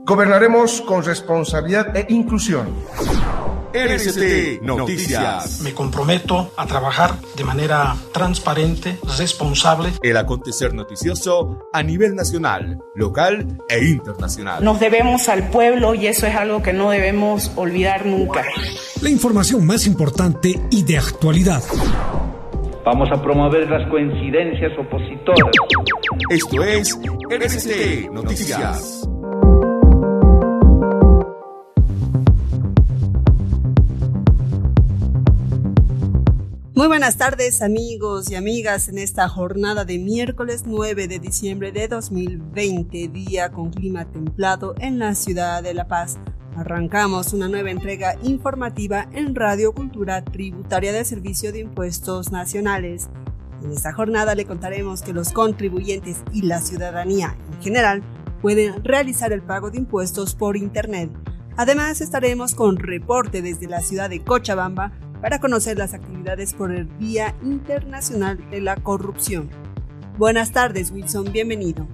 Gobernaremos con responsabilidad e inclusión. RCT Noticias. Me comprometo a trabajar de manera transparente, responsable. El acontecer noticioso a nivel nacional, local e internacional. Nos debemos al pueblo y eso es algo que no debemos olvidar nunca. La información más importante y de actualidad. Vamos a promover las coincidencias opositoras. Esto es RCT Noticias. Muy buenas tardes, amigos y amigas, en esta jornada de miércoles 9 de diciembre de 2020, día con clima templado en la ciudad de La Paz. Arrancamos una nueva entrega informativa en Radio Cultura Tributaria del Servicio de Impuestos Nacionales. En esta jornada le contaremos que los contribuyentes y la ciudadanía en general pueden realizar el pago de impuestos por Internet. Además, estaremos con reporte desde la ciudad de Cochabamba para conocer las actividades por el Día Internacional de la Corrupción. Buenas tardes, Wilson, bienvenido.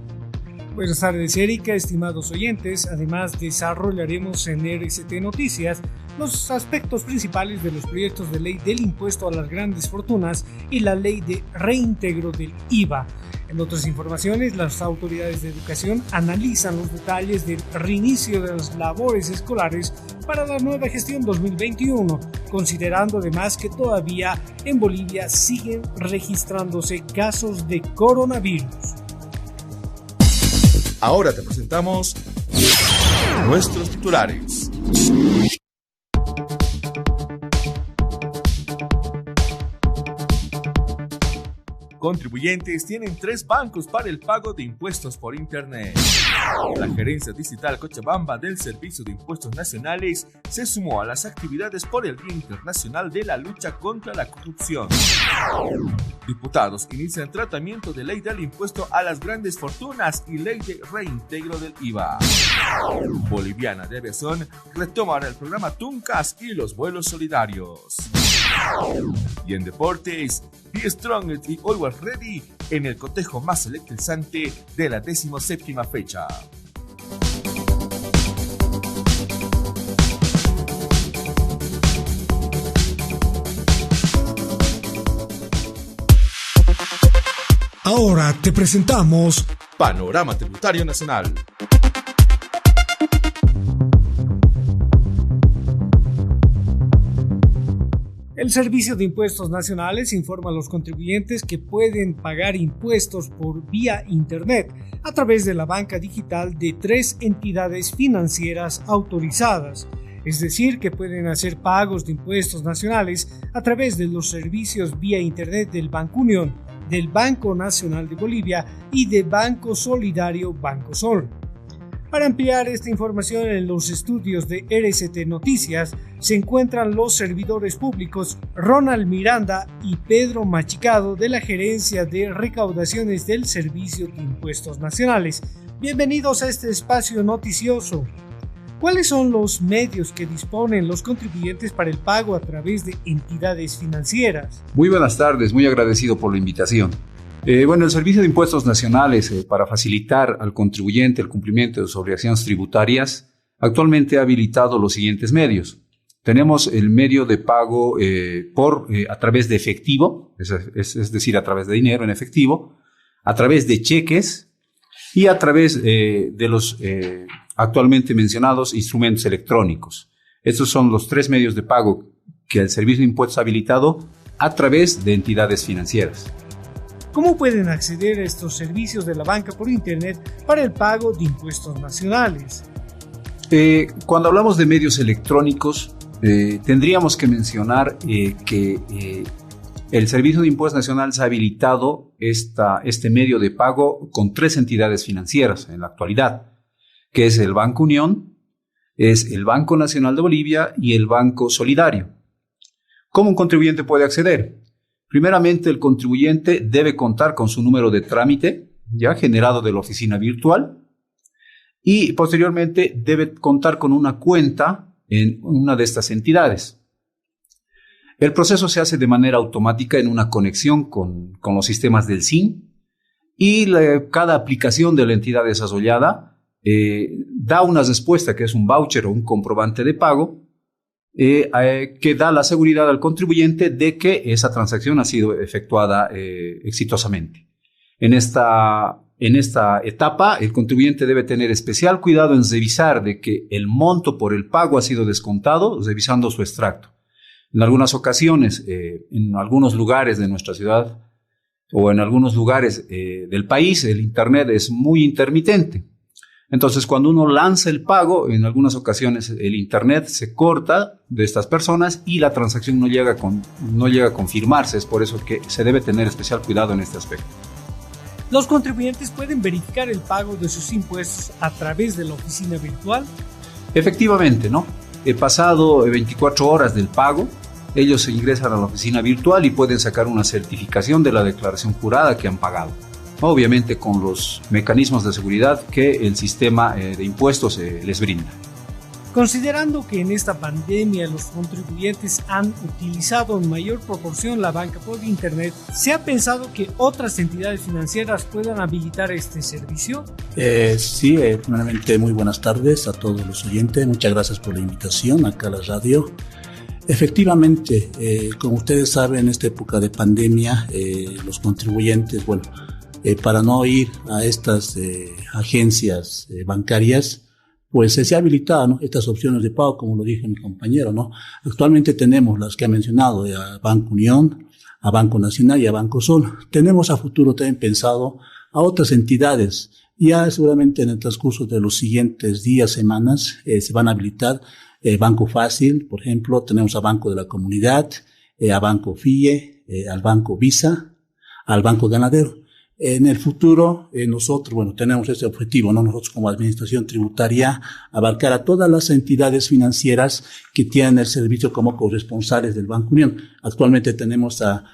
Buenas tardes, Erika, estimados oyentes. Además, desarrollaremos en RCT Noticias los aspectos principales de los proyectos de ley del impuesto a las grandes fortunas y la ley de reintegro del IVA. En otras informaciones, las autoridades de educación analizan los detalles del reinicio de las labores escolares para la nueva gestión 2021, considerando además que todavía en Bolivia siguen registrándose casos de coronavirus. Ahora te presentamos nuestros titulares. Contribuyentes tienen 3 bancos para el pago de impuestos por Internet. La Gerencia Distrital Cochabamba del Servicio de Impuestos Nacionales se sumó a las actividades por el Día Internacional de la Lucha contra la Corrupción. Diputados inician tratamiento de ley del impuesto a las grandes fortunas y ley de reintegro del IVA. Boliviana de Aviación retomará el programa Tuncas y los vuelos solidarios. Y en deportes, Be Strong y Always Ready en el cotejo más electrizante de la 17ª fecha. Ahora te presentamos Panorama Tributario Nacional. El Servicio de Impuestos Nacionales informa a los contribuyentes que pueden pagar impuestos por vía Internet a través de la banca digital de 3 entidades financieras autorizadas. Es decir, que pueden hacer pagos de impuestos nacionales a través de los servicios vía Internet del Banco Unión, del Banco Nacional de Bolivia y de Banco Solidario Bancosol. Para ampliar esta información en los estudios de RCT Noticias se encuentran los servidores públicos Ronald Miranda y Pedro Machicado de la Gerencia de Recaudaciones del Servicio de Impuestos Nacionales. Bienvenidos a este espacio noticioso. ¿Cuáles son los medios que disponen los contribuyentes para el pago a través de entidades financieras? Muy buenas tardes, muy agradecido por la invitación. El Servicio de Impuestos Nacionales, para facilitar al contribuyente el cumplimiento de sus obligaciones tributarias, actualmente ha habilitado los siguientes medios. Tenemos el medio de pago a través de efectivo, es decir, a través de dinero en efectivo, a través de cheques y a través de los actualmente mencionados instrumentos electrónicos. Estos son los 3 medios de pago que el Servicio de Impuestos ha habilitado a través de entidades financieras. ¿Cómo pueden acceder a estos servicios de la banca por Internet para el pago de impuestos nacionales? Cuando hablamos de medios electrónicos, tendríamos que mencionar que el Servicio de Impuestos Nacionales ha habilitado este medio de pago con 3 entidades financieras en la actualidad, que es el Banco Unión, es el Banco Nacional de Bolivia y el Banco Solidario. ¿Cómo un contribuyente puede acceder? Primeramente, el contribuyente debe contar con su número de trámite, ya generado de la oficina virtual, y posteriormente debe contar con una cuenta en una de estas entidades. El proceso se hace de manera automática en una conexión con los sistemas del SIN y cada aplicación de la entidad desarrollada da una respuesta que es un voucher o un comprobante de pago que da la seguridad al contribuyente de que esa transacción ha sido efectuada exitosamente. En esta etapa, el contribuyente debe tener especial cuidado en revisar de que el monto por el pago ha sido descontado, revisando su extracto. En algunas ocasiones, en algunos lugares de nuestra ciudad o en algunos lugares del país, el Internet es muy intermitente. Entonces, cuando uno lanza el pago, en algunas ocasiones el Internet se corta de estas personas y la transacción no llega a confirmarse. Es por eso que se debe tener especial cuidado en este aspecto. ¿Los contribuyentes pueden verificar el pago de sus impuestos a través de la oficina virtual? Efectivamente, ¿no? Pasado 24 horas del pago, ellos se ingresan a la oficina virtual y pueden sacar una certificación de la declaración jurada que han pagado. Obviamente con los mecanismos de seguridad que el sistema de impuestos les brinda. Considerando que en esta pandemia los contribuyentes han utilizado en mayor proporción la banca por Internet, ¿se ha pensado que otras entidades financieras puedan habilitar este servicio? Sí, primeramente muy buenas tardes a todos los oyentes. Muchas gracias por la invitación acá a la radio. Efectivamente, como ustedes saben, en esta época de pandemia, los contribuyentes, para no ir a estas agencias bancarias, pues se ha habilitado, ¿no?, estas opciones de pago, como lo dijo mi compañero, ¿no? Actualmente tenemos las que ha mencionado, a Banco Unión, a Banco Nacional y a Banco Sol. Tenemos a futuro también pensado a otras entidades. Ya seguramente en el transcurso de los siguientes días, semanas, se van a habilitar Banco Fácil, por ejemplo, tenemos a Banco de la Comunidad, a Banco FIE, al Banco Visa, al Banco Ganadero. En el futuro, nosotros, tenemos este objetivo, ¿no? Nosotros como administración tributaria, abarcar a todas las entidades financieras que tienen el servicio como corresponsales del Banco Unión. Actualmente tenemos a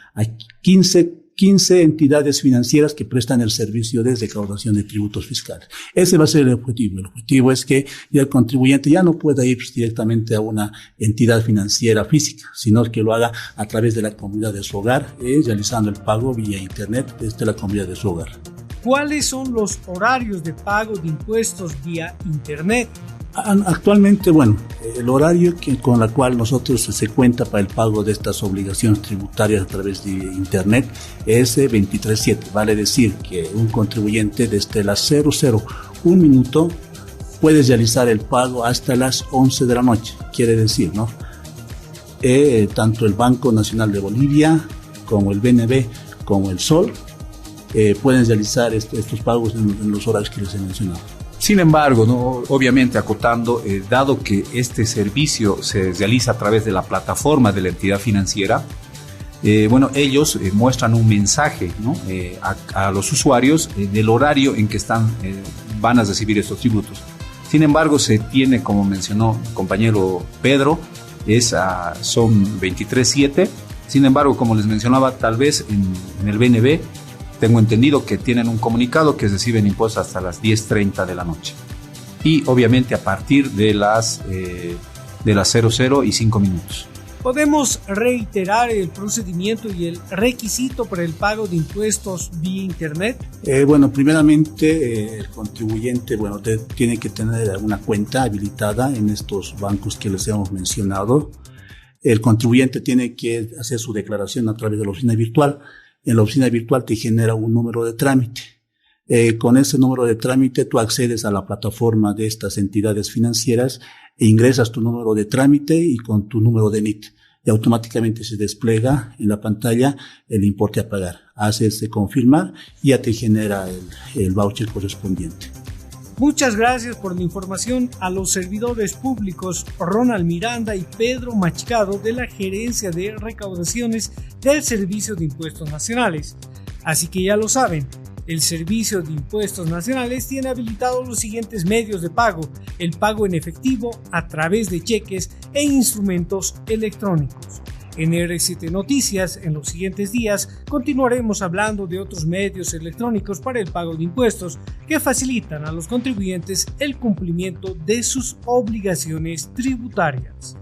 15 entidades financieras que prestan el servicio de recaudación de tributos fiscales. Ese va a ser el objetivo. El objetivo es que ya el contribuyente ya no pueda ir directamente a una entidad financiera física, sino que lo haga a través de la comodidad de su hogar, realizando el pago vía Internet desde la comodidad de su hogar. ¿Cuáles son los horarios de pago de impuestos vía Internet? Actualmente, el horario con el cual nosotros se cuenta para el pago de estas obligaciones tributarias a través de Internet es 23/7. Vale decir que un contribuyente desde las 00:01 puede realizar el pago hasta las 11 de la noche. Quiere decir, ¿no? Tanto el Banco Nacional de Bolivia como el BNB como el Sol pueden realizar estos pagos en los horarios que les he mencionado. Sin embargo, ¿no?, obviamente acotando, dado que este servicio se realiza a través de la plataforma de la entidad financiera, ellos muestran un mensaje, ¿no?, a los usuarios del horario en que van a recibir estos tributos. Sin embargo, se tiene, como mencionó el compañero Pedro, son 23/7. Sin embargo, como les mencionaba, tal vez en el BNB, tengo entendido que tienen un comunicado que reciben impuestos hasta las 10:30 de la noche. Y obviamente a partir de las 00:05. ¿Podemos reiterar el procedimiento y el requisito para el pago de impuestos vía Internet? Primeramente el contribuyente tiene que tener una cuenta habilitada en estos bancos que les hemos mencionado. El contribuyente tiene que hacer su declaración a través de la oficina virtual. En la oficina virtual te genera un número de trámite. Con ese número de trámite tú accedes a la plataforma de estas entidades financieras e ingresas tu número de trámite y con tu número de NIT. Y automáticamente se despliega en la pantalla el importe a pagar. Haces confirmar y ya te genera el voucher correspondiente. Muchas gracias por la información a los servidores públicos Ronald Miranda y Pedro Machicado de la Gerencia de Recaudaciones del Servicio de Impuestos Nacionales. Así que ya lo saben, el Servicio de Impuestos Nacionales tiene habilitados los siguientes medios de pago: el pago en efectivo a través de cheques e instrumentos electrónicos. En R7 Noticias, en los siguientes días, continuaremos hablando de otros medios electrónicos para el pago de impuestos que facilitan a los contribuyentes el cumplimiento de sus obligaciones tributarias.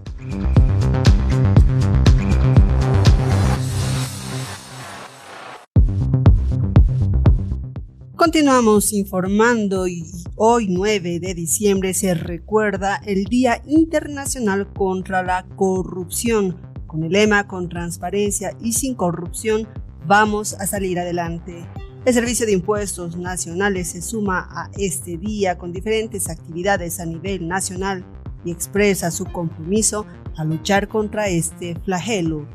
Continuamos informando y Hoy, 9 de diciembre, se recuerda el Día Internacional contra la Corrupción. Con el lema "Con transparencia y sin corrupción, vamos a salir adelante". El Servicio de Impuestos Nacionales se suma a este día con diferentes actividades a nivel nacional y expresa su compromiso a luchar contra este flagelo.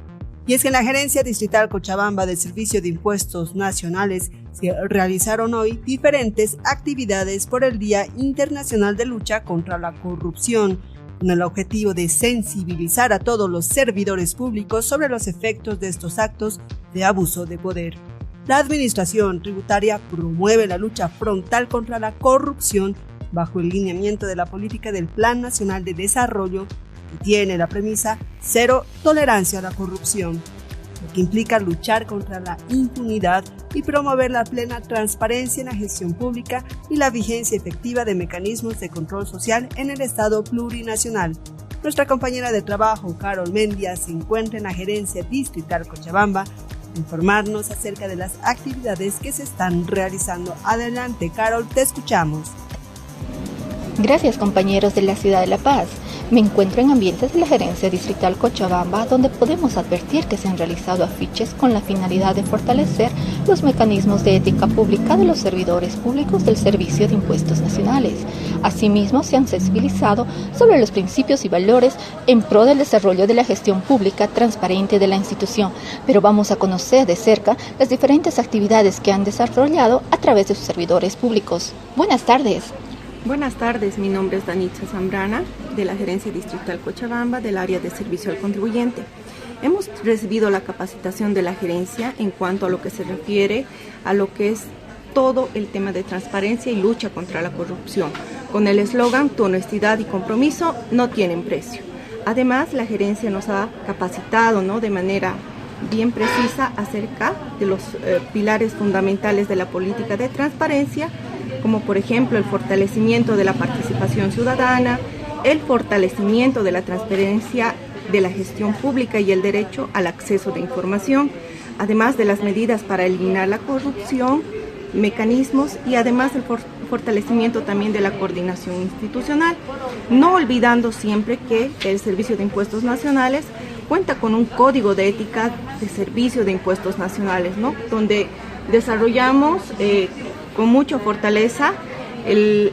Y es que en la Gerencia Distrital Cochabamba del Servicio de Impuestos Nacionales se realizaron hoy diferentes actividades por el Día Internacional de Lucha contra la Corrupción, con el objetivo de sensibilizar a todos los servidores públicos sobre los efectos de estos actos de abuso de poder. La Administración Tributaria promueve la lucha frontal contra la corrupción bajo el lineamiento de la política del Plan Nacional de Desarrollo, que tiene la premisa cero tolerancia a la corrupción, lo que implica luchar contra la impunidad y promover la plena transparencia en la gestión pública y la vigencia efectiva de mecanismos de control social en el Estado plurinacional. Nuestra compañera de trabajo, Carol Mendia, se encuentra en la Gerencia Distrital Cochabamba para informarnos acerca de las actividades que se están realizando. Adelante, Carol, te escuchamos. Gracias, compañeros de la ciudad de La Paz. Me encuentro en ambientes de la Gerencia Distrital Cochabamba, donde podemos advertir que se han realizado afiches con la finalidad de fortalecer los mecanismos de ética pública de los servidores públicos del Servicio de Impuestos Nacionales. Asimismo, se han sensibilizado sobre los principios y valores en pro del desarrollo de la gestión pública transparente de la institución, pero vamos a conocer de cerca las diferentes actividades que han desarrollado a través de sus servidores públicos. Buenas tardes. Buenas tardes, mi nombre es Danitza Zambrana, de la Gerencia Distrital Cochabamba, del área de servicio al contribuyente. Hemos recibido la capacitación de la gerencia en cuanto a lo que se refiere a lo que es todo el tema de transparencia y lucha contra la corrupción, con el eslogan "Tu honestidad y compromiso no tienen precio". Además, la gerencia nos ha capacitado, de manera bien precisa acerca de los pilares fundamentales de la política de transparencia, como por ejemplo el fortalecimiento de la participación ciudadana, el fortalecimiento de la transparencia de la gestión pública y el derecho al acceso de información, además de las medidas para eliminar la corrupción, mecanismos y además el fortalecimiento también de la coordinación institucional, no olvidando siempre que el Servicio de Impuestos Nacionales cuenta con un código de ética de Servicio de Impuestos Nacionales, donde desarrollamos con mucha fortaleza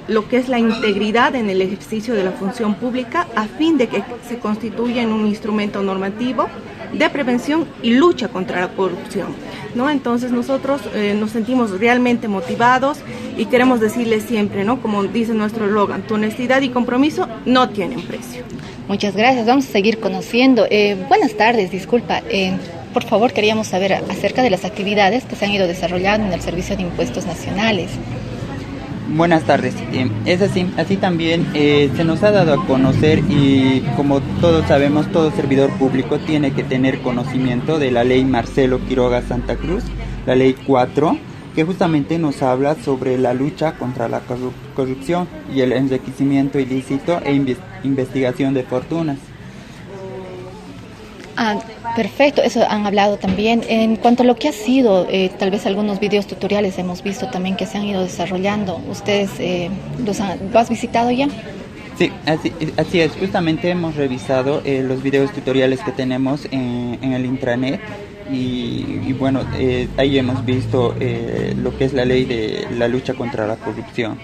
lo que es la integridad en el ejercicio de la función pública a fin de que se constituya en un instrumento normativo de prevención y lucha contra la corrupción, Entonces nosotros nos sentimos realmente motivados y queremos decirles siempre, como dice nuestro eslogan, "Tu honestidad y compromiso no tienen precio". Muchas gracias, vamos a seguir conociendo. Buenas tardes, disculpa. Por favor, queríamos saber acerca de las actividades que se han ido desarrollando en el Servicio de Impuestos Nacionales. Buenas tardes. Es así también se nos ha dado a conocer, y como todos sabemos, todo servidor público tiene que tener conocimiento de la ley Marcelo Quiroga Santa Cruz, la ley 4, que justamente nos habla sobre la lucha contra la corrupción y el enriquecimiento ilícito e investigación de fortunas. Perfecto, eso han hablado también. En cuanto a lo que ha sido, tal vez algunos videos tutoriales hemos visto también que se han ido desarrollando. ¿Ustedes lo has visitado ya? Sí, así es. Justamente hemos revisado los videos tutoriales que tenemos en el intranet y bueno, ahí hemos visto lo que es la ley de la lucha contra la corrupción.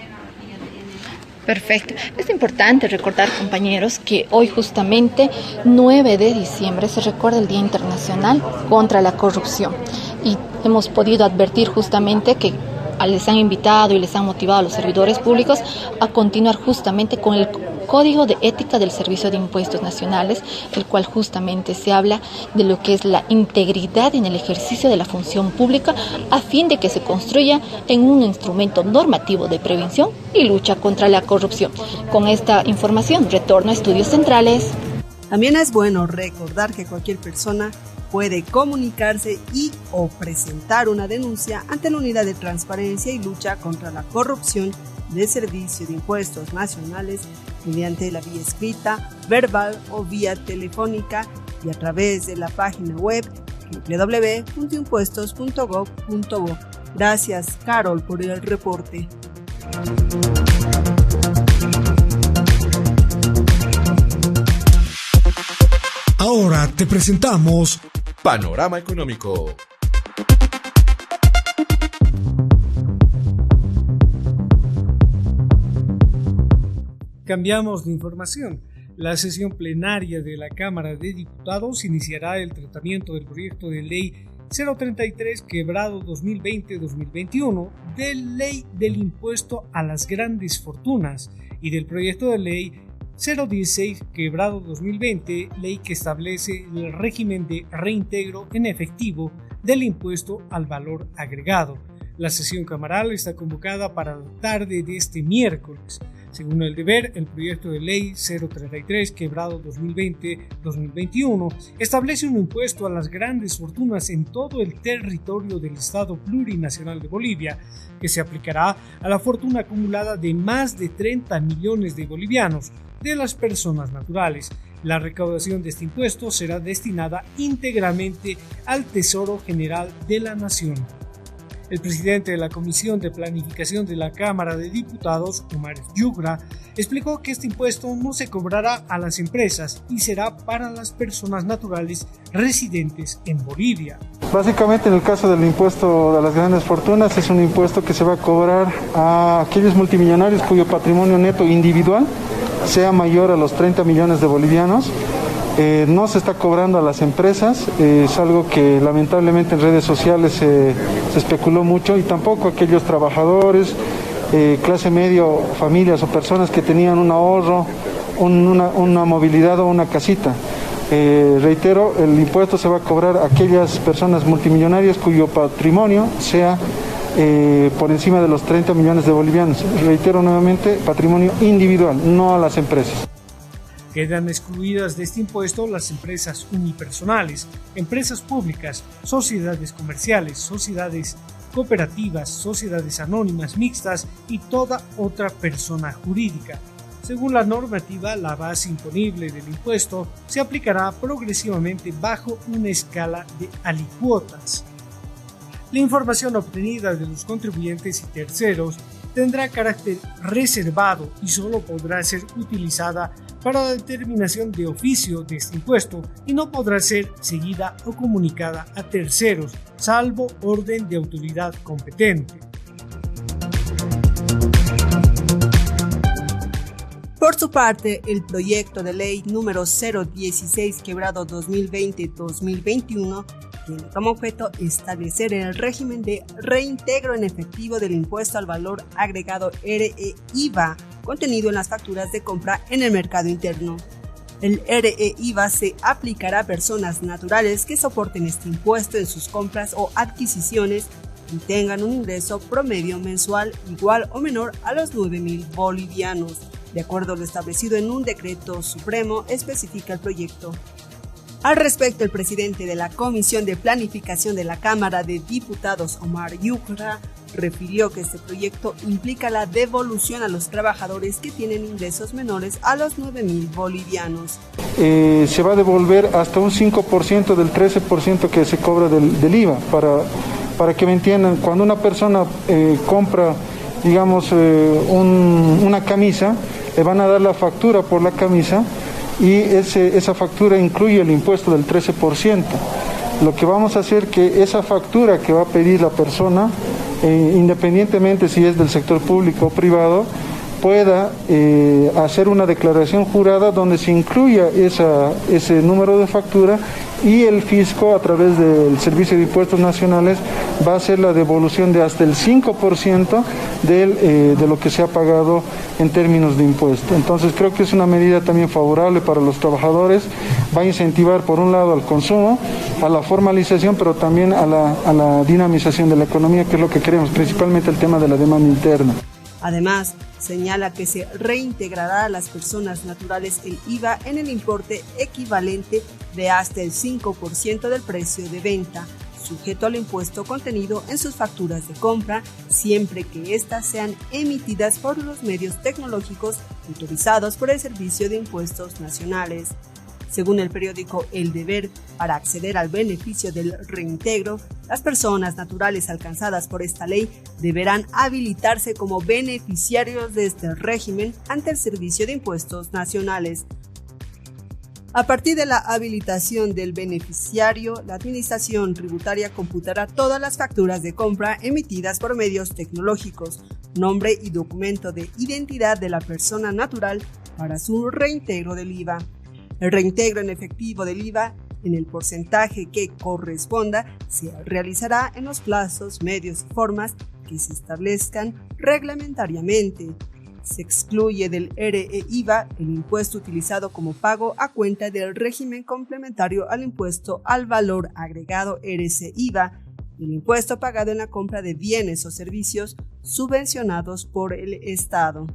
Perfecto. Es importante recordar, compañeros, que hoy justamente 9 de diciembre se recuerda el Día Internacional contra la Corrupción y hemos podido advertir justamente que les han invitado y les han motivado a los servidores públicos a continuar justamente con el Código de Ética del Servicio de Impuestos Nacionales, el cual justamente se habla de lo que es la integridad en el ejercicio de la función pública a fin de que se construya en un instrumento normativo de prevención y lucha contra la corrupción. Con esta información, retorno a Estudios Centrales. También es bueno recordar que cualquier persona puede comunicarse y o presentar una denuncia ante la Unidad de Transparencia y Lucha contra la Corrupción del Servicio de Impuestos Nacionales mediante la vía escrita, verbal o vía telefónica y a través de la página web www.impuestos.gov.bo. Gracias, Carol, por el reporte. Ahora te presentamos Panorama Económico. Cambiamos de información. La sesión plenaria de la Cámara de Diputados iniciará el tratamiento del proyecto de ley 033/2020-2021 de ley del impuesto a las grandes fortunas y del proyecto de ley 016/2020, ley que establece el régimen de reintegro en efectivo del impuesto al valor agregado. La sesión camaral está convocada para la tarde de este miércoles. Según el deber, el proyecto de ley 033/2020-2021 establece un impuesto a las grandes fortunas en todo el territorio del Estado Plurinacional de Bolivia, que se aplicará a la fortuna acumulada de más de 30 millones de bolivianos de las personas naturales. La recaudación de este impuesto será destinada íntegramente al Tesoro General de la Nación. El presidente de la Comisión de Planificación de la Cámara de Diputados, Omar Yugra, explicó que este impuesto no se cobrará a las empresas y será para las personas naturales residentes en Bolivia. Básicamente, en el caso del impuesto de las grandes fortunas, es un impuesto que se va a cobrar a aquellos multimillonarios cuyo patrimonio neto individual sea mayor a los 30 millones de bolivianos. No se está cobrando a las empresas, es algo que lamentablemente en redes sociales se especuló mucho, y tampoco a aquellos trabajadores, clase media, familias o personas que tenían un ahorro, una movilidad o una casita. Reitero, el impuesto se va a cobrar a aquellas personas multimillonarias cuyo patrimonio sea por encima de los 30 millones de bolivianos. Reitero nuevamente, patrimonio individual, no a las empresas. Quedan excluidas de este impuesto las empresas unipersonales, empresas públicas, sociedades comerciales, sociedades cooperativas, sociedades anónimas mixtas y toda otra persona jurídica. Según la normativa, la base imponible del impuesto se aplicará progresivamente bajo una escala de alícuotas. La información obtenida de los contribuyentes y terceros tendrá carácter reservado y solo podrá ser utilizada para la determinación de oficio de este impuesto y no podrá ser seguida o comunicada a terceros, salvo orden de autoridad competente. Por su parte, el proyecto de ley número 016/2020-2021 tiene como objeto establecer el régimen de reintegro en efectivo del impuesto al valor agregado RE-IVA contenido en las facturas de compra en el mercado interno. El RE-IVA se aplicará a personas naturales que soporten este impuesto en sus compras o adquisiciones y tengan un ingreso promedio mensual igual o menor a los 9.000 bolivianos. De acuerdo a lo establecido en un decreto supremo, especifica el proyecto. Al respecto, el presidente de la Comisión de Planificación de la Cámara de Diputados, Omar Yugra, refirió que este proyecto implica la devolución a los trabajadores que tienen ingresos menores a los 9.000 bolivianos. Se va a devolver hasta un 5% del 13% que se cobra del IVA. Para que me entiendan, cuando una persona compra, digamos, una camisa, le van a dar la factura por la camisa, y esa factura incluye el impuesto del 13%. Lo que vamos a hacer que esa factura que va a pedir la persona, independientemente si es del sector público o privado, pueda hacer una declaración jurada donde se incluya ese número de factura, y el fisco, a través del Servicio de Impuestos Nacionales, va a hacer la devolución de hasta el 5% de lo que se ha pagado en términos de impuesto. Entonces creo que es una medida también favorable para los trabajadores, va a incentivar por un lado al consumo, a la formalización, pero también a la dinamización de la economía, que es lo que queremos, principalmente el tema de la demanda interna. Además, señala que se reintegrará a las personas naturales el IVA en el importe equivalente de hasta el 5% del precio de venta, sujeto al impuesto contenido en sus facturas de compra, siempre que éstas sean emitidas por los medios tecnológicos autorizados por el Servicio de Impuestos Nacionales. Según el periódico El Deber, para acceder al beneficio del reintegro, las personas naturales alcanzadas por esta ley deberán habilitarse como beneficiarios de este régimen ante el Servicio de Impuestos Nacionales. A partir de la habilitación del beneficiario, la Administración Tributaria computará todas las facturas de compra emitidas por medios tecnológicos, nombre y documento de identidad de la persona natural para su reintegro del IVA. El reintegro en efectivo del IVA, en el porcentaje que corresponda, se realizará en los plazos, medios y formas que se establezcan reglamentariamente. Se excluye del RE-IVA el impuesto utilizado como pago a cuenta del régimen complementario al impuesto al valor agregado RC-IVA, el impuesto pagado en la compra de bienes o servicios subvencionados por el Estado.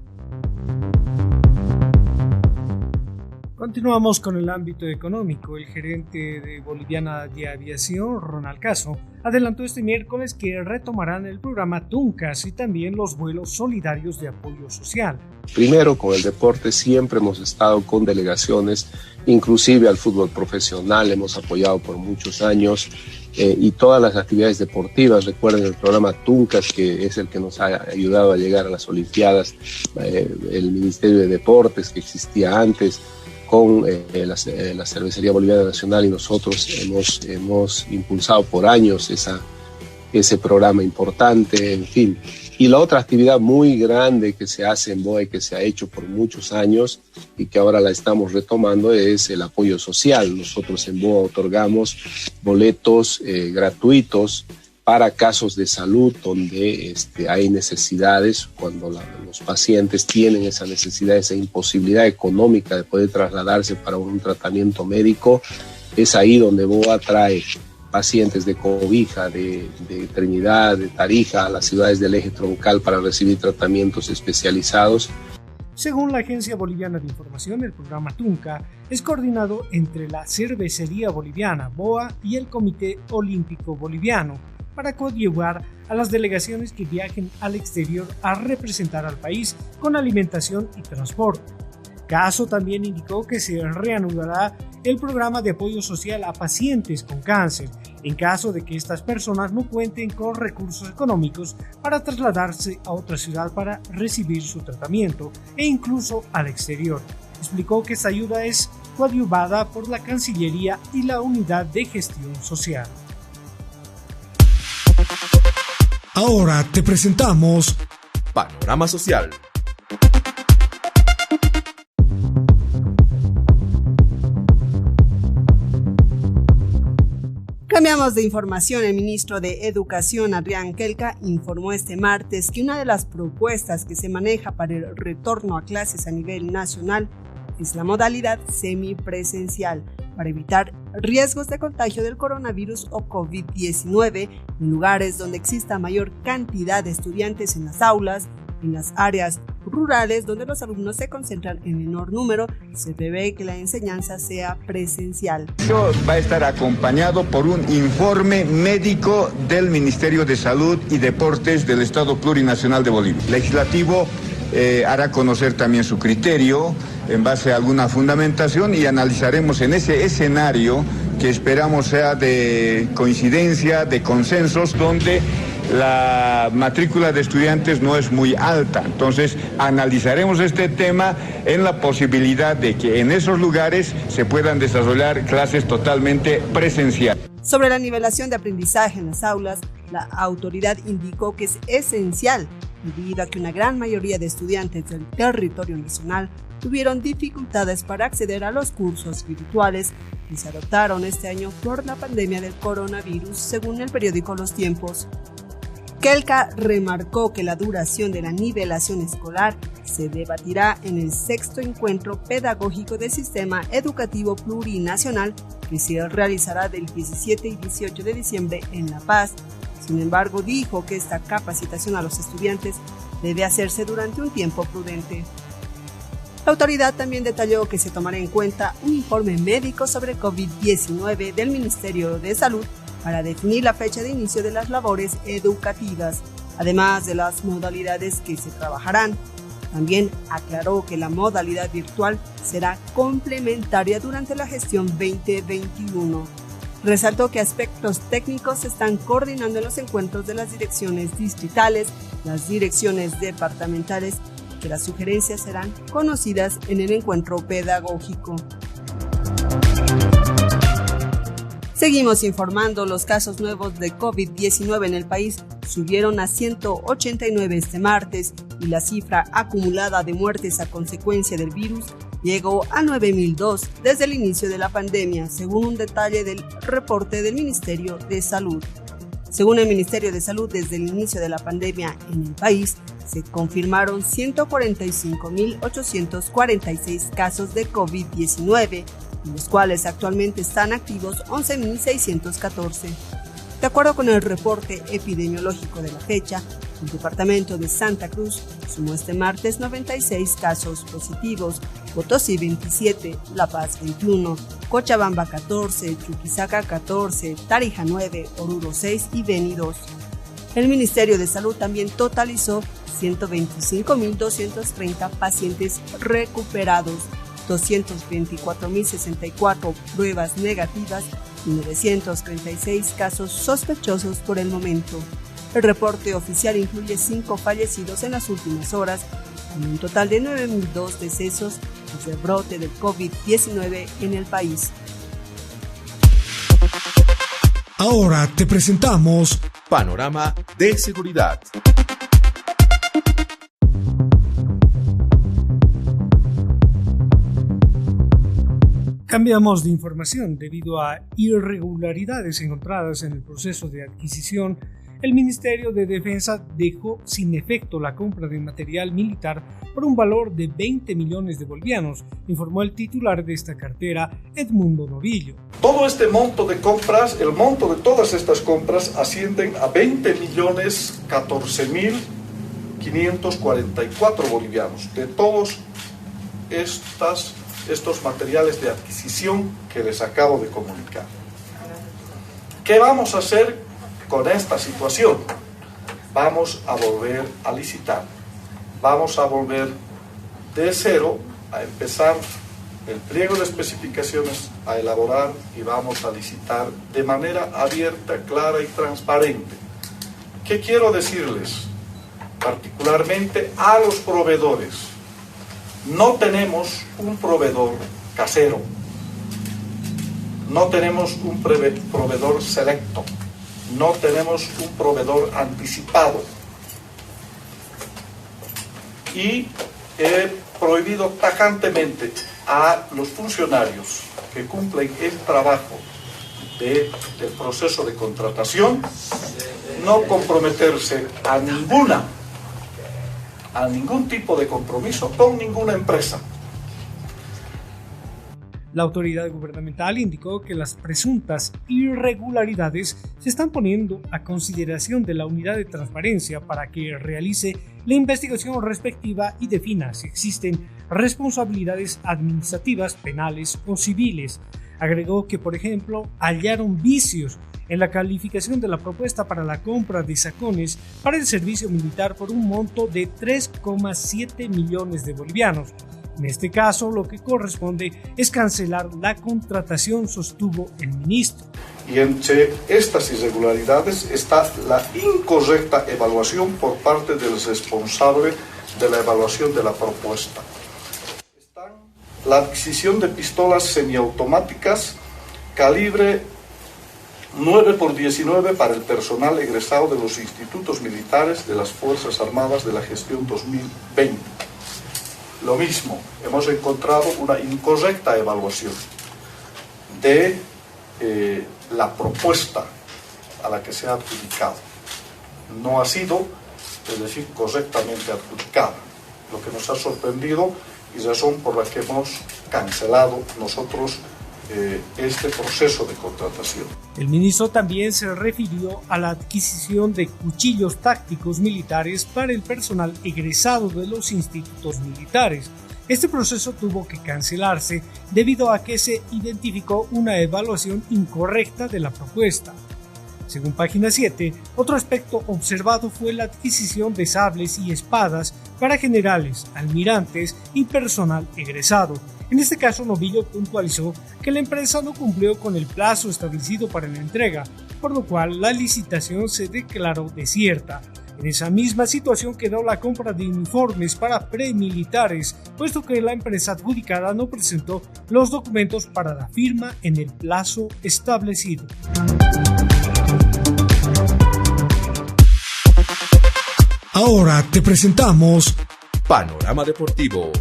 Continuamos con el ámbito económico. El gerente de Boliviana de Aviación, Ronald Caso, adelantó este miércoles que retomarán el programa Tuncas y también los vuelos solidarios de apoyo social. Primero, con el deporte siempre hemos estado con delegaciones, inclusive al fútbol profesional, hemos apoyado por muchos años y todas las actividades deportivas. Recuerden el programa Tuncas, que es el que nos ha ayudado a llegar a las Olimpiadas, el Ministerio de Deportes que existía antes, con la Cervecería Boliviana Nacional, y nosotros hemos impulsado por años ese programa importante, en fin. Y la otra actividad muy grande que se hace en BOA y que se ha hecho por muchos años y que ahora la estamos retomando es el apoyo social. Nosotros en BOA otorgamos boletos gratuitos para casos de salud donde hay necesidades, cuando los pacientes tienen esa necesidad, esa imposibilidad económica de poder trasladarse para un tratamiento médico. Es ahí donde BOA trae pacientes de Cobija, de Trinidad, de Tarija, a las ciudades del eje troncal para recibir tratamientos especializados. Según la Agencia Boliviana de Información, el programa Tunca es coordinado entre la Cervecería Boliviana, BOA, y el Comité Olímpico Boliviano, para coadyuvar a las delegaciones que viajen al exterior a representar al país con alimentación y transporte. Caso también indicó que se reanudará el programa de apoyo social a pacientes con cáncer, en caso de que estas personas no cuenten con recursos económicos para trasladarse a otra ciudad para recibir su tratamiento e incluso al exterior. Explicó que esta ayuda es coadyuvada por la Cancillería y la Unidad de Gestión Social. Ahora te presentamos Panorama Social. Cambiamos de información. El ministro de Educación, Adrián Kelka, informó este martes que una de las propuestas que se maneja para el retorno a clases a nivel nacional es la modalidad semipresencial, para evitar riesgos de contagio del coronavirus o COVID-19 en lugares donde exista mayor cantidad de estudiantes en las aulas. En las áreas rurales donde los alumnos se concentran en menor número, se prevé que la enseñanza sea presencial. Esto va a estar acompañado por un informe médico del Ministerio de Salud y Deportes del Estado Plurinacional de Bolivia. El legislativo hará conocer también su criterio en base a alguna fundamentación y analizaremos en ese escenario que esperamos sea de coincidencia, de consensos, donde la matrícula de estudiantes no es muy alta. Entonces analizaremos este tema en la posibilidad de que en esos lugares se puedan desarrollar clases totalmente presenciales. Sobre la nivelación de aprendizaje en las aulas, la autoridad indicó que es esencial debido a que una gran mayoría de estudiantes del territorio nacional tuvieron dificultades para acceder a los cursos virtuales que se adoptaron este año por la pandemia del coronavirus, según el periódico Los Tiempos. Kelka remarcó que la duración de la nivelación escolar se debatirá en el 6º Encuentro Pedagógico del Sistema Educativo Plurinacional, que se realizará del 17 y 18 de diciembre en La Paz. Sin embargo, dijo que esta capacitación a los estudiantes debe hacerse durante un tiempo prudente. La autoridad también detalló que se tomará en cuenta un informe médico sobre COVID-19 del Ministerio de Salud para definir la fecha de inicio de las labores educativas, además de las modalidades que se trabajarán. También aclaró que la modalidad virtual será complementaria durante la gestión 2021. Resaltó que aspectos técnicos se están coordinando en los encuentros de las direcciones distritales, las direcciones departamentales, y que las sugerencias serán conocidas en el encuentro pedagógico. Seguimos informando, los casos nuevos de COVID-19 en el país subieron a 189 este martes y la cifra acumulada de muertes a consecuencia del virus llegó a 9.002 desde el inicio de la pandemia, según un detalle del reporte del Ministerio de Salud. Según el Ministerio de Salud, desde el inicio de la pandemia en el país, se confirmaron 145.846 casos de COVID-19, de los cuales actualmente están activos 11.614. De acuerdo con el reporte epidemiológico de la fecha, el departamento de Santa Cruz sumó este martes 96 casos positivos, Potosí 27, La Paz 21, Cochabamba 14, Chuquisaca 14, Tarija 9, Oruro 6 y Beni 2. El Ministerio de Salud también totalizó 125.230 pacientes recuperados, 224.064 pruebas negativas y 936 casos sospechosos por el momento. El reporte oficial incluye 5 fallecidos en las últimas horas, con un total de 9.002 decesos desde el brote del COVID-19 en el país. Ahora te presentamos Panorama de Seguridad. Cambiamos de información. Debido a irregularidades encontradas en el proceso de adquisición, el Ministerio de Defensa dejó sin efecto la compra de material militar por un valor de 20 millones de bolivianos, informó el titular de esta cartera, Edmundo Novillo. Todo este monto de compras, el monto de todas estas compras ascienden a 20.014.544 bolivianos, de todos estos materiales de adquisición que les acabo de comunicar. ¿Qué vamos a hacer con esta situación? Vamos a volver a licitar, vamos a volver de cero a empezar el pliego de especificaciones, a elaborar y vamos a licitar de manera abierta, clara y transparente. ¿Qué quiero decirles? Particularmente a los proveedores. No tenemos un proveedor casero, no tenemos un proveedor selecto, no tenemos un proveedor anticipado. Y he prohibido tajantemente a los funcionarios que cumplen el trabajo del proceso de contratación no comprometerse a ningún tipo de compromiso con ninguna empresa. La autoridad gubernamental indicó que las presuntas irregularidades se están poniendo a consideración de la unidad de transparencia para que realice la investigación respectiva y defina si existen responsabilidades administrativas, penales o civiles. Agregó que, por ejemplo, hallaron vicios en la calificación de la propuesta para la compra de sacones para el servicio militar por un monto de 3,7 millones de bolivianos. En este caso, lo que corresponde es cancelar la contratación, sostuvo el ministro. Y entre estas irregularidades está la incorrecta evaluación por parte del responsable de la evaluación de la propuesta. Están la adquisición de pistolas semiautomáticas calibre 9x19 para el personal egresado de los institutos militares de las Fuerzas Armadas de la gestión 2020. Lo mismo, hemos encontrado una incorrecta evaluación de la propuesta a la que se ha adjudicado. No ha sido, es decir, correctamente adjudicada, lo que nos ha sorprendido y razón por la que hemos cancelado nosotros este proceso de contratación. El ministro también se refirió a la adquisición de cuchillos tácticos militares para el personal egresado de los institutos militares. Este proceso tuvo que cancelarse debido a que se identificó una evaluación incorrecta de la propuesta. Según Página 7, otro aspecto observado fue la adquisición de sables y espadas para generales, almirantes y personal egresado. En este caso, Novillo puntualizó que la empresa no cumplió con el plazo establecido para la entrega, por lo cual la licitación se declaró desierta. En esa misma situación quedó la compra de uniformes para premilitares, puesto que la empresa adjudicada no presentó los documentos para la firma en el plazo establecido. Ahora te presentamos Panorama Deportivo.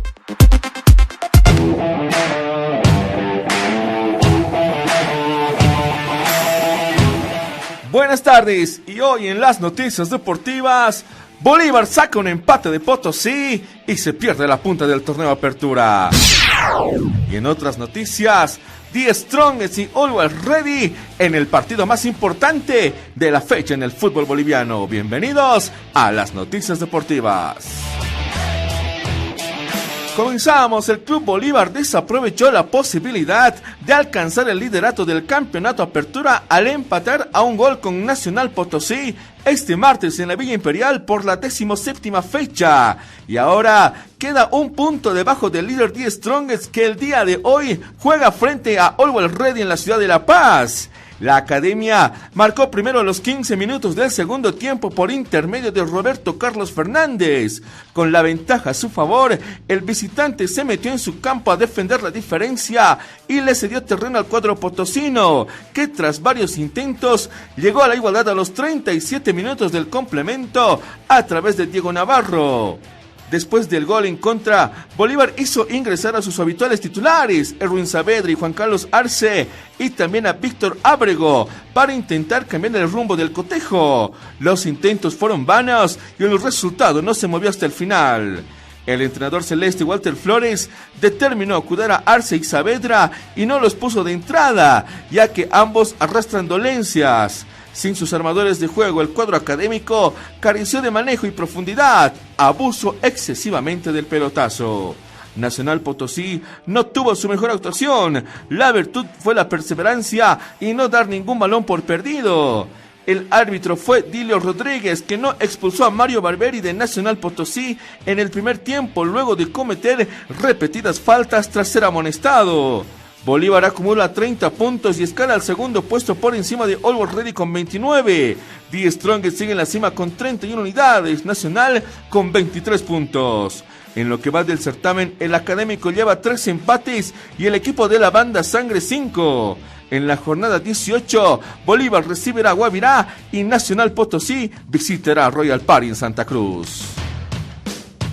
Buenas tardes, y hoy en las noticias deportivas, Bolívar saca un empate de Potosí y se pierde la punta del torneo Apertura. Y en otras noticias, The Strongest y Always Ready en el partido más importante de la fecha en el fútbol boliviano. Bienvenidos a las noticias deportivas. Comenzamos. El Club Bolívar desaprovechó la posibilidad de alcanzar el liderato del campeonato Apertura al empatar a un gol con Nacional Potosí este martes en la Villa Imperial por la 17ª fecha, y ahora queda un punto debajo del líder The Strongest, que el día de hoy juega frente a Always Ready en la ciudad de La Paz. La academia marcó primero a los 15 minutos del segundo tiempo por intermedio de Roberto Carlos Fernández. Con la ventaja a su favor, el visitante se metió en su campo a defender la diferencia y le cedió terreno al cuadro potosino, que tras varios intentos llegó a la igualdad a los 37 minutos del complemento a través de Diego Navarro. Después del gol en contra, Bolívar hizo ingresar a sus habituales titulares, Erwin Saavedra y Juan Carlos Arce, y también a Víctor Ábrego, para intentar cambiar el rumbo del cotejo. Los intentos fueron vanos y el resultado no se movió hasta el final. El entrenador celeste Walter Flores determinó acudar a Arce y Saavedra y no los puso de entrada, ya que ambos arrastran dolencias. Sin sus armadores de juego, el cuadro académico careció de manejo y profundidad, abuso excesivamente del pelotazo. Nacional Potosí no tuvo su mejor actuación. La virtud fue la perseverancia y no dar ningún balón por perdido. El árbitro fue Dilio Rodríguez, que no expulsó a Mario Barberi de Nacional Potosí en el primer tiempo, luego de cometer repetidas faltas tras ser amonestado. Bolívar acumula 30 puntos y escala al segundo puesto por encima de Always Ready con 29. The Strongest sigue en la cima con 31 unidades, Nacional con 23 puntos. En lo que va del certamen, el académico lleva 3 empates y el equipo de la banda Sangre 5. En la jornada 18, Bolívar recibirá a Guavirá y Nacional Potosí visitará a Royal Party en Santa Cruz.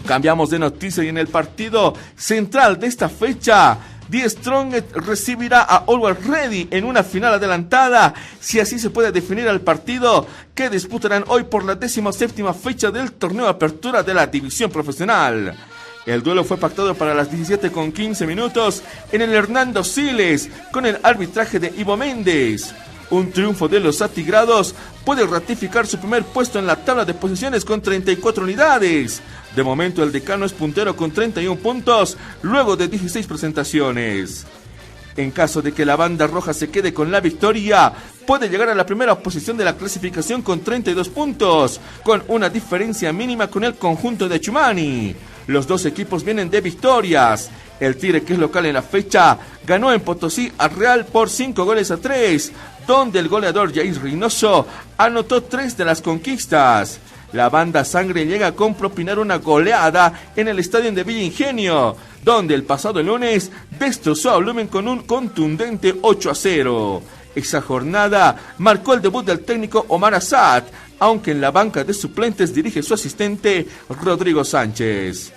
Cambiamos de noticia y en el partido central de esta fecha, The Strongest recibirá a Always Ready en una final adelantada, si así se puede definir al partido que disputarán hoy por la 17ª fecha del torneo Apertura de la división profesional. El duelo fue pactado para las 17:15 minutos en el Hernando Siles, con el arbitraje de Ivo Méndez. Un triunfo de los atigrados puede ratificar su primer puesto en la tabla de posiciones con 34 unidades. De momento el decano es puntero con 31 puntos, luego de 16 presentaciones. En caso de que la banda roja se quede con la victoria, puede llegar a la primera posición de la clasificación con 32 puntos, con una diferencia mínima con el conjunto de Chumani. Los dos equipos vienen de victorias. El Tigre, que es local en la fecha, ganó en Potosí a Real por 5-3, donde el goleador Jair Reynoso anotó 3 de las conquistas. La banda Sangre llega a compropinar una goleada en el estadio de Villa Ingenio, donde el pasado lunes destrozó a Blumen con un contundente 8-0. Esa jornada marcó el debut del técnico Omar Assad, aunque en la banca de suplentes dirige su asistente Rodrigo Sánchez.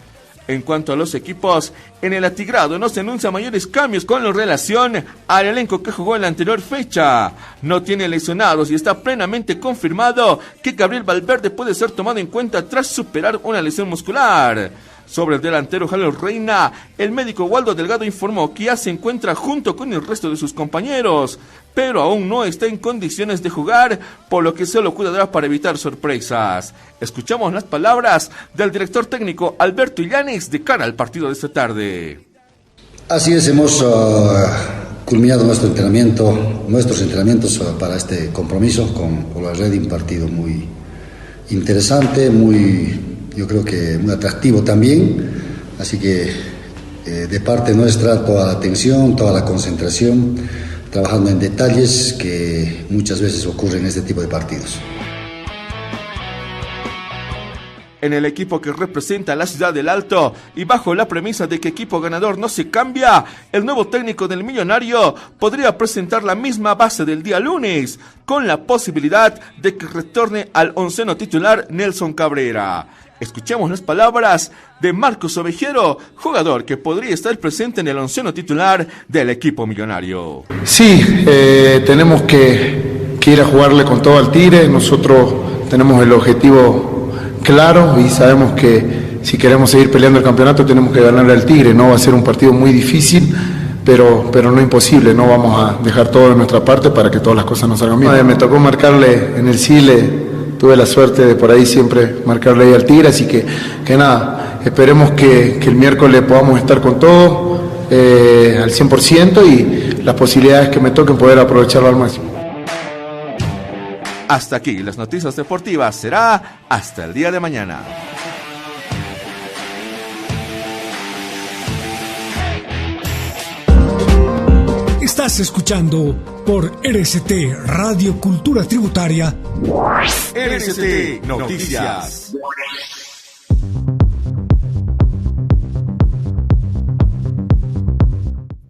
En cuanto a los equipos, en el atigrado no se anuncian mayores cambios con relación al elenco que jugó en la anterior fecha. No tiene lesionados y está plenamente confirmado que Gabriel Valverde puede ser tomado en cuenta tras superar una lesión muscular. Sobre el delantero Jalil Reina, el médico Waldo Delgado informó que ya se encuentra junto con el resto de sus compañeros, pero aún no está en condiciones de jugar, por lo que se lo cuidará para evitar sorpresas. Escuchamos las palabras del director técnico Alberto Illanes de cara al partido de esta tarde. Así es, hemos culminado nuestros entrenamientos para este compromiso con Always Ready, un partido muy interesante, muy yo creo que muy atractivo también, así que de parte nuestra toda la atención, toda la concentración, trabajando en detalles que muchas veces ocurren en este tipo de partidos. En el equipo que representa a la ciudad del Alto y bajo la premisa de que equipo ganador no se cambia, el nuevo técnico del Millonario podría presentar la misma base del día lunes, con la posibilidad de que retorne al onceno titular Nelson Cabrera. Escuchemos las palabras de Marcos Ovejero, jugador que podría estar presente en el onceno titular del equipo millonario. Sí, tenemos que ir a jugarle con todo al Tigre. Nosotros tenemos el objetivo claro y sabemos que si queremos seguir peleando el campeonato tenemos que ganarle al Tigre. No va a ser un partido muy difícil, pero no imposible. No vamos a dejar todo de nuestra parte para que todas las cosas nos salgan bien. Me tocó marcarle en el Chile, tuve la suerte de por ahí siempre marcarle ahí al Tigre, así que nada, esperemos que el miércoles podamos estar con todo al 100% y las posibilidades que me toquen poder aprovecharlo al máximo. Hasta aquí las noticias deportivas, será hasta el día de mañana. Estás escuchando por RCT Radio Cultura Tributaria. RCT Noticias.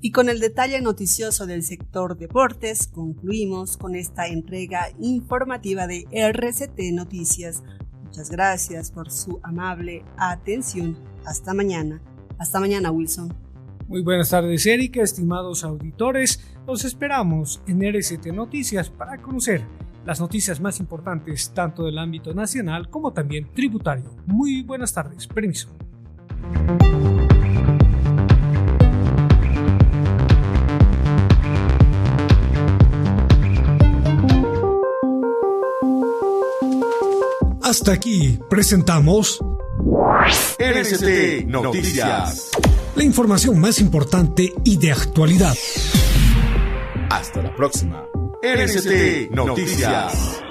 Y con el detalle noticioso del sector deportes, concluimos con esta entrega informativa de RCT Noticias. Muchas gracias por su amable atención. Hasta mañana. Hasta mañana, Wilson. Muy buenas tardes, Erika, estimados auditores. Los esperamos en RCT Noticias para conocer las noticias más importantes tanto del ámbito nacional como también tributario. Muy buenas tardes. Permiso. Hasta aquí presentamos RCT Noticias. La información más importante y de actualidad. Hasta la próxima. RCT Noticias.